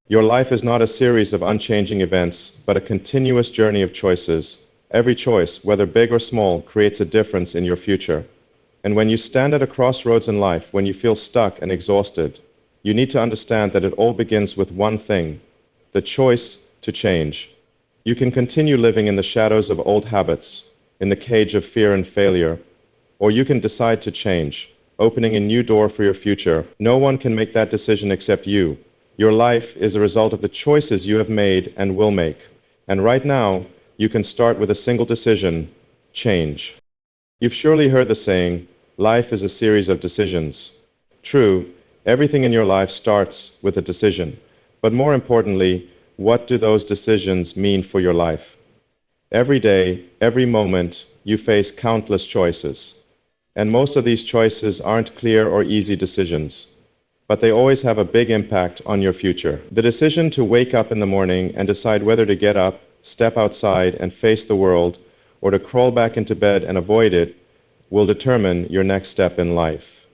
Your life is not a series of unchanging events, but a continuous journey of choices. Every choice, whether big or small, creates a difference in your future. And when you stand at a crossroads in life, when you feel stuck and exhausted, you need to understand that it all begins with one thing: the choice to change. You can continue living in the shadows of old habits, in the cage of fear and failure, or you can decide to change, opening a new door for your future. No one can make that decision except you. Your life is a result of the choices you have made and will make. And right now, you can start with a single decision: change. You've surely heard the saying, life is a series of decisions. True, everything in your life starts with a decision. But more importantly, what do those decisions mean for your life? Every day, every moment, you face countless choices. And most of these choices aren't clear or easy decisions, but they always have a big impact on your future. The decision to wake up in the morning and decide whether to get up, step outside and face the world, or to crawl back into bed and avoid it, will determine your next step in life.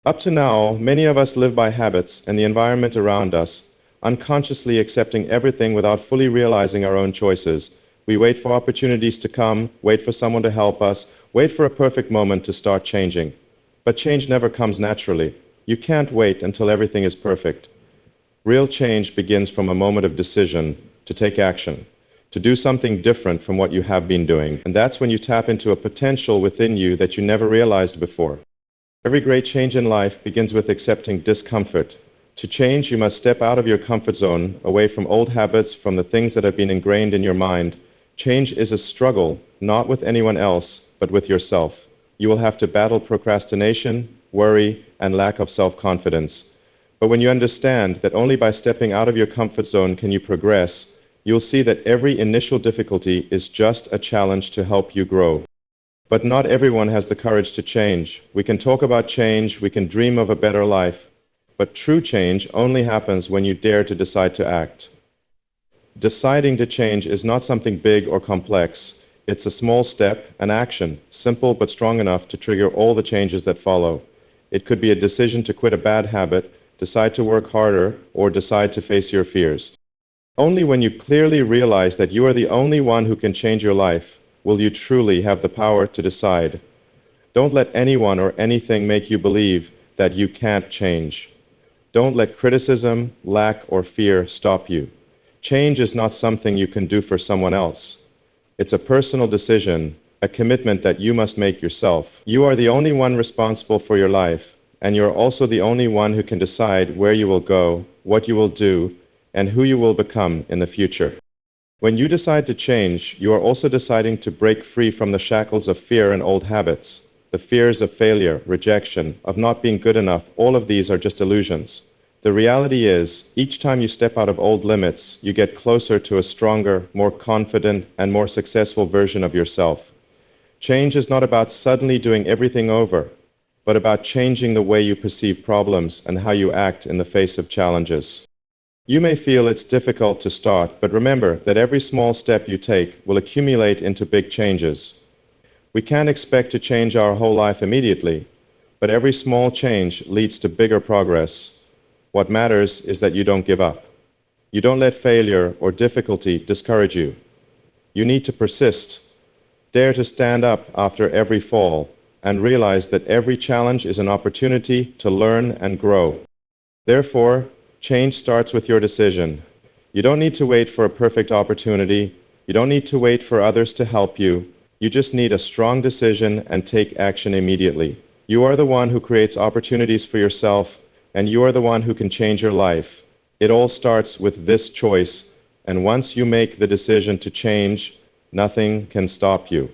Up to now, many of us live by habits and the environment around us, unconsciously accepting everything without fully realizing our own choices. We wait for opportunities to come, wait for someone to help us, wait for a perfect moment to start changing. But change never comes naturally. You can't wait until everything is perfect. Real change begins from a moment of decision to take action, to do something different from what you have been doing. And that's when you tap into a potential within you that you never realized before. Every great change in life begins with accepting discomfort. To change, you must step out of your comfort zone, away from old habits, from the things that have been ingrained in your mind. Change is a struggle, not with anyone else, but with yourself. You will have to battle procrastination, worry, and lack of self-confidence. But when you understand that only by stepping out of your comfort zone can you progress, you'll see that every initial difficulty is just a challenge to help you grow. But not everyone has the courage to change. We can talk about change, we can dream of a better life, but true change only happens when you dare to decide to act. Deciding to change is not something big or complex. It's a small step, an action, simple but strong enough to trigger all the changes that follow. It could be a decision to quit a bad habit, decide to work harder, or decide to face your fears. Only when you clearly realize that you are the only one who can change your life will you truly have the power to decide. Don't let anyone or anything make you believe that you can't change. Don't let criticism, lack, or fear stop you. Change is not something you can do for someone else. It's a personal decision, a commitment that you must make yourself. You are the only one responsible for your life, and you're also the only one who can decide where you will go, what you will do, and who you will become in the future. When you decide to change, you are also deciding to break free from the shackles of fear and old habits. The fears of failure, rejection, of not being good enough, all of these are just illusions. The reality is, each time you step out of old limits, you get closer to a stronger, more confident, and more successful version of yourself. Change is not about suddenly doing everything over, but about changing the way you perceive problems and how you act in the face of challenges. You may feel it's difficult to start, but remember that every small step you take will accumulate into big changes. We can't expect to change our whole life immediately, but every small change leads to bigger progress. What matters is that you don't give up. You don't let failure or difficulty discourage you. You need to persist. Dare to stand up after every fall and realize that every challenge is an opportunity to learn and grow. Therefore, change starts with your decision. You don't need to wait for a perfect opportunity. You don't need to wait for others to help you. You just need a strong decision and take action immediately. You are the one who creates opportunities for yourself, and you are the one who can change your life. It all starts with this choice, and once you make the decision to change, nothing can stop you.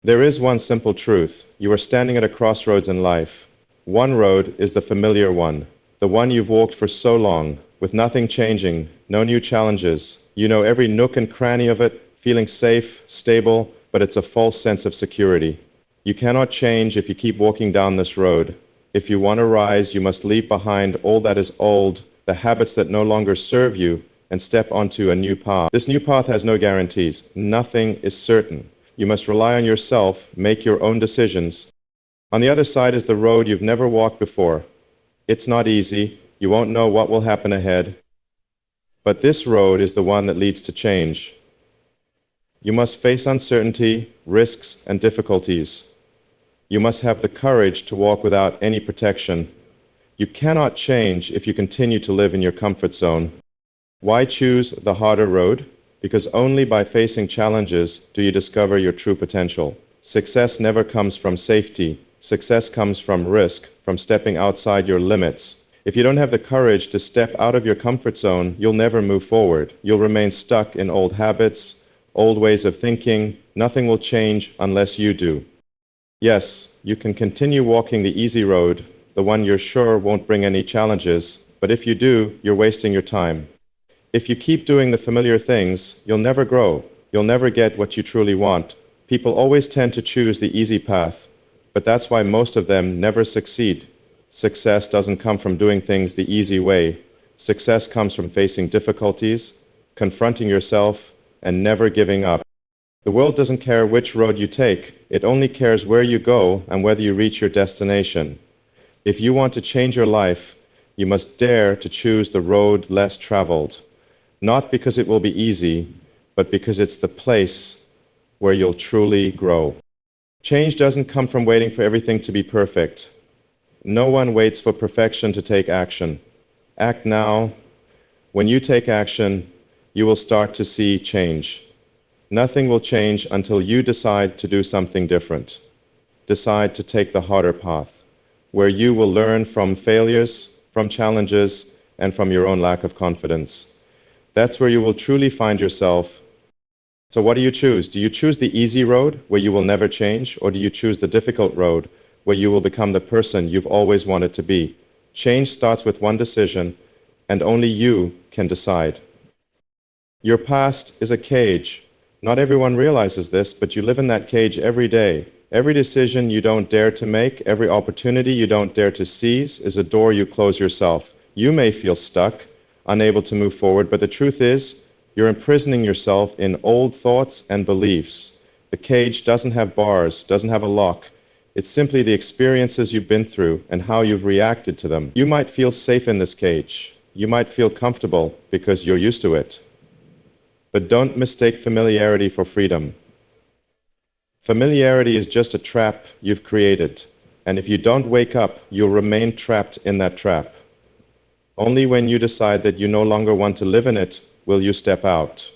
There is one simple truth. You are standing at a crossroads in life. One road is the familiar one, the one you've walked for so long, with nothing changing, no new challenges. You know every nook and cranny of it, feeling safe, stable, but it's a false sense of security. You cannot change if you keep walking down this road. If you want to rise, you must leave behind all that is old, the habits that no longer serve you, and step onto a new path. This new path has no guarantees. Nothing is certain. You must rely on yourself, make your own decisions. On the other side is the road you've never walked before. It's not easy. You won't know what will happen ahead. But this road is the one that leads to change. You must face uncertainty, risks, and difficulties. You must have the courage to walk without any protection. You cannot change if you continue to live in your comfort zone. Why choose the harder road? Because only by facing challenges do you discover your true potential. Success never comes from safety. Success comes from risk, from stepping outside your limits. If you don't have the courage to step out of your comfort zone, you'll never move forward. You'll remain stuck in old habits, old ways of thinking. Nothing will change unless you do. Yes, you can continue walking the easy road, the one you're sure won't bring any challenges, but if you do, you're wasting your time. If you keep doing the familiar things, you'll never grow. You'll never get what you truly want. People always tend to choose the easy path, but that's why most of them never succeed. Success doesn't come from doing things the easy way. Success comes from facing difficulties, confronting yourself, and never giving up. The world doesn't care which road you take. It only cares where you go and whether you reach your destination. If you want to change your life, you must dare to choose the road less traveled. Not because it will be easy, but because it's the place where you'll truly grow. Change doesn't come from waiting for everything to be perfect. No one waits for perfection to take action. Act now. When you take action, you will start to see change. Nothing will change until you decide to do something different. Decide to take the harder path, where you will learn from failures, from challenges, and from your own lack of confidence. That's where you will truly find yourself. So what do you choose? Do you choose the easy road, where you will never change, or do you choose the difficult road, where you will become the person you've always wanted to be? Change starts with one decision, and only you can decide. Your past is a cage. Not everyone realizes this, but you live in that cage every day. Every decision you don't dare to make, every opportunity you don't dare to seize, is a door you close yourself. You may feel stuck, unable to move forward, but the truth is, you're imprisoning yourself in old thoughts and beliefs. The cage doesn't have bars, doesn't have a lock. It's simply the experiences you've been through and how you've reacted to them. You might feel safe in this cage. You might feel comfortable because you're used to it. But don't mistake familiarity for freedom. Familiarity is just a trap you've created, and if you don't wake up, you'll remain trapped in that trap. Only when you decide that you no longer want to live in it will you step out.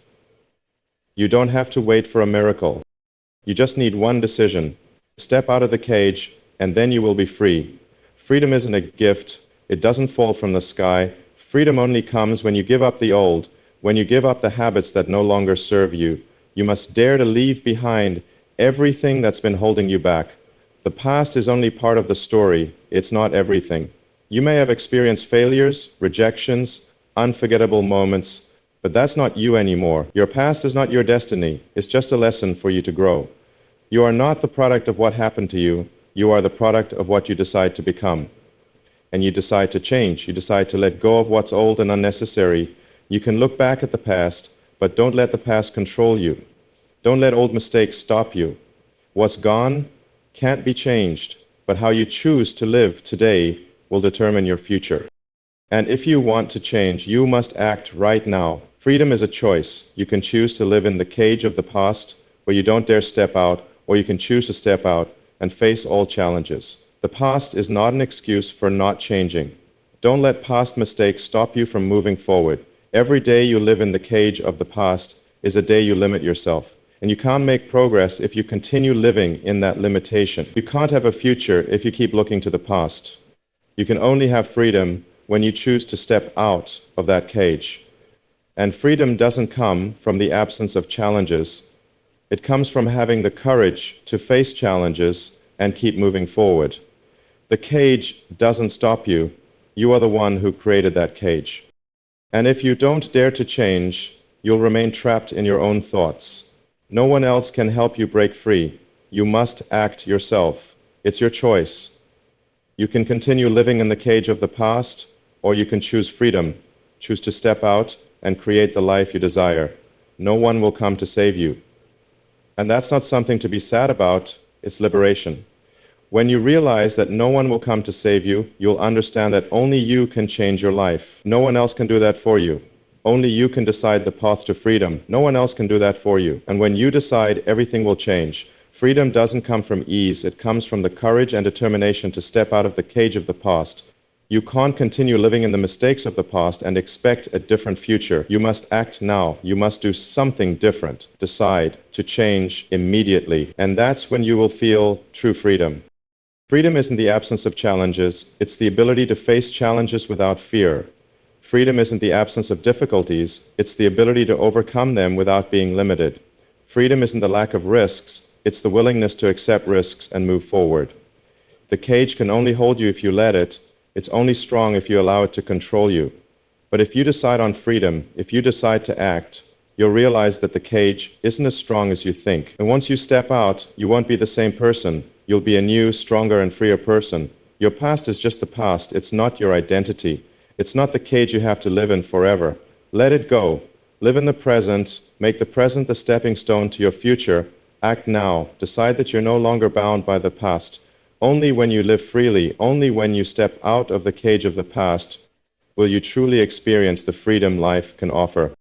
You don't have to wait for a miracle. You just need one decision. Step out of the cage, and then you will be free. Freedom isn't a gift. It doesn't fall from the sky. Freedom only comes when you give up the old, when you give up the habits that no longer serve you. You must dare to leave behind everything that's been holding you back. The past is only part of the story. It's not everything. You may have experienced failures, rejections, unforgettable moments, but that's not you anymore. Your past is not your destiny. It's just a lesson for you to grow. You are not the product of what happened to you. You are the product of what you decide to become. And you decide to change. You decide to let go of what's old and unnecessary. You can look back at the past, but don't let the past control you. Don't let old mistakes stop you. What's gone can't be changed, but how you choose to live today will determine your future. And if you want to change, you must act right now. Freedom is a choice. You can choose to live in the cage of the past, where you don't dare step out, or you can choose to step out and face all challenges. The past is not an excuse for not changing. Don't let past mistakes stop you from moving forward. Every day you live in the cage of the past is a day you limit yourself. And you can't make progress if you continue living in that limitation. You can't have a future if you keep looking to the past. You can only have freedom when you choose to step out of that cage. And freedom doesn't come from the absence of challenges. It comes from having the courage to face challenges and keep moving forward. The cage doesn't stop you. You are the one who created that cage. And if you don't dare to change, you'll remain trapped in your own thoughts. No one else can help you break free. You must act yourself. It's your choice. You can continue living in the cage of the past, or you can choose freedom, choose to step out and create the life you desire. No one will come to save you. And that's not something to be sad about, it's liberation. When you realize that no one will come to save you, you'll understand that only you can change your life. No one else can do that for you. Only you can decide the path to freedom. No one else can do that for you. And when you decide, everything will change. Freedom doesn't come from ease. It comes from the courage and determination to step out of the cage of the past. You can't continue living in the mistakes of the past and expect a different future. You must act now. You must do something different. Decide to change immediately. And that's when you will feel true freedom. Freedom isn't the absence of challenges. It's the ability to face challenges without fear. Freedom isn't the absence of difficulties. It's the ability to overcome them without being limited. Freedom isn't the lack of risks. It's the willingness to accept risks and move forward. The cage can only hold you if you let it. It's only strong if you allow it to control you. But if you decide on freedom, if you decide to act, you'll realize that the cage isn't as strong as you think. And once you step out, you won't be the same person. You'll be a new, stronger, and freer person. Your past is just the past. It's not your identity. It's not the cage you have to live in forever. Let it go. Live in the present. Make the present the stepping stone to your future. Act now. Decide that you're no longer bound by the past. Only when you live freely, only when you step out of the cage of the past, will you truly experience the freedom life can offer.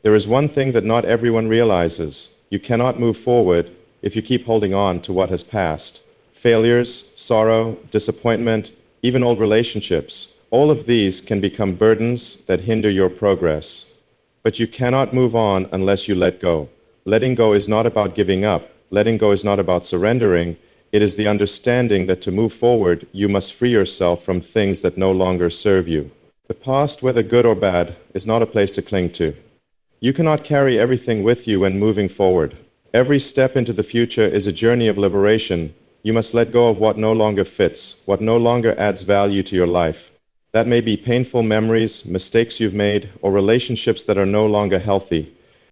There is one thing that not everyone realizes. You cannot move forward if you keep holding on to what has passed. Failures, sorrow, disappointment, even old relationships, all of these can become burdens that hinder your progress. But you cannot move on unless you let go. Letting go is not about giving up. Letting go is not about surrendering. It is the understanding that to move forward, you must free yourself from things that no longer serve you. The past, whether good or bad, is not a place to cling to. You cannot carry everything with you when moving forward. Every step into the future is a journey of liberation. You must let go of what no longer fits, what no longer adds value to your life. That may be painful memories, mistakes you've made, or relationships that are no longer healthy.